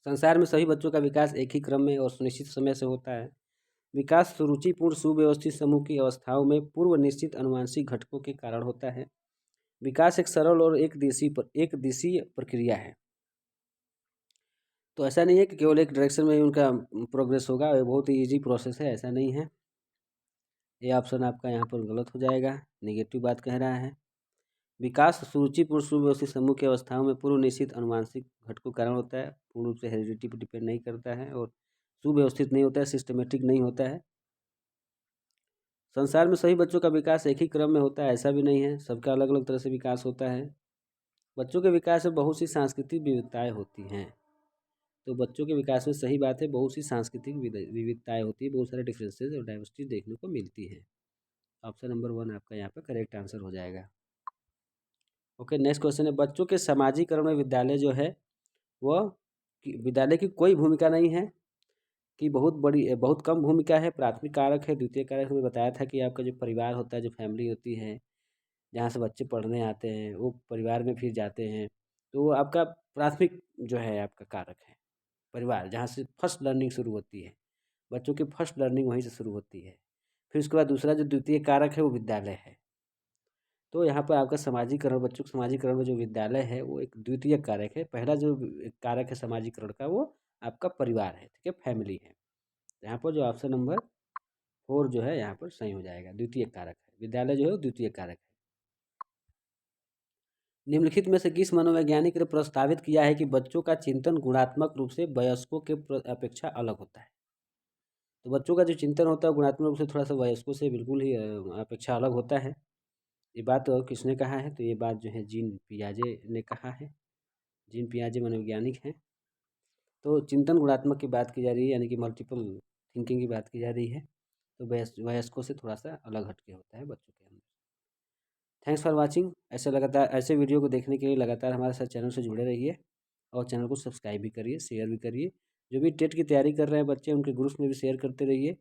संसार में सभी बच्चों का विकास एक ही क्रम में और सुनिश्चित समय से होता है। विकास सुरुचिपूर्ण सुव्यवस्थित समूह की अवस्थाओं में पूर्व निश्चित अनुवांशिक घटकों के कारण होता है। विकास एक सरल और एक दिशीय प्रक्रिया है। तो ऐसा नहीं है कि केवल एक डायरेक्शन में ही उनका प्रोग्रेस होगा, ये बहुत ही ईजी प्रोसेस है, ऐसा नहीं है। ये ऑप्शन आपका यहाँ पर गलत हो जाएगा, नेगेटिव बात कह रहा है। विकास सुरुचिपूर्ण सुव्यवस्थित समूह की अवस्थाओं में पूर्व निश्चित अनुमानसिक घटकों के कारण होता है, पूर्ण रूप से हेरिडिटी पर डिपेंड नहीं करता है और सुव्यवस्थित नहीं होता है, सिस्टमेटिक नहीं होता है। संसार में सभी बच्चों का विकास एक ही क्रम में होता है, ऐसा भी नहीं है, सबका अलग अलग तरह से विकास होता है। बच्चों के विकास में बहुत सी सांस्कृतिक विविधताएं होती हैं। तो बच्चों के विकास में सही बात है, बहुत सी सांस्कृतिक विविधताएं होती है, बहुत सारे डिफरेंसेस और डाइवर्सिटी देखने को मिलती है। ऑप्शन नंबर 1 आपका यहाँ पर करेक्ट आंसर हो जाएगा। ओके, नेक्स्ट क्वेश्चन है, बच्चों के सामाजिकरण में विद्यालय जो है वह विद्यालय की कोई भूमिका नहीं है कि बहुत कम भूमिका है, प्राथमिक कारक है। द्वितीय कारक हमें बताया था कि आपका जो परिवार होता है, जो फैमिली होती है, जहाँ से बच्चे पढ़ने आते हैं, वो परिवार में फिर जाते हैं, तो वो आपका प्राथमिक जो है आपका कारक है परिवार, जहाँ से फर्स्ट लर्निंग शुरू होती है, बच्चों की फर्स्ट लर्निंग वहीं से शुरू होती है। फिर उसके बाद दूसरा जो द्वितीय कारक है वो विद्यालय है। तो यहाँ पर आपका समाजीकरण, बच्चों के समाजीकरण में जो विद्यालय है वो एक द्वितीय कारक है। पहला जो कारक है समाजीकरण का वो आपका परिवार है, ठीक है, फैमिली है। यहाँ पर जो ऑप्शन नंबर 4 जो है यहाँ पर सही हो जाएगा, द्वितीय कारक है, विद्यालय जो है वो द्वितीय कारक है। निम्नलिखित में से किस मनोवैज्ञानिक ने प्रस्तावित किया है कि बच्चों का चिंतन गुणात्मक रूप से वयस्कों के अपेक्षा अलग होता है? तो बच्चों का जो चिंतन होता है गुणात्मक रूप से थोड़ा सा वयस्कों से बिल्कुल ही अपेक्षा अलग होता है। ये बात किसने कहा है? तो ये बात जो है जीन पियाजे ने कहा है। जीन पियाजे मनोवैज्ञानिक हैं। तो चिंतन गुणात्मक की बात की जा रही है, यानी कि मल्टीपल थिंकिंग की बात की जा रही है। तो वयस्कों से थोड़ा सा अलग हटके होता है बच्चों के अंदर। Thanks for watching. ऐसे वीडियो को देखने के लिए लगातार हमारे साथ चैनल से जुड़े रहिए और चैनल को सब्सक्राइब भी करिए, शेयर भी करिए। जो भी टेट की तैयारी कर रहे हैं बच्चे, उनके ग्रुप्स में भी शेयर करते रहिए।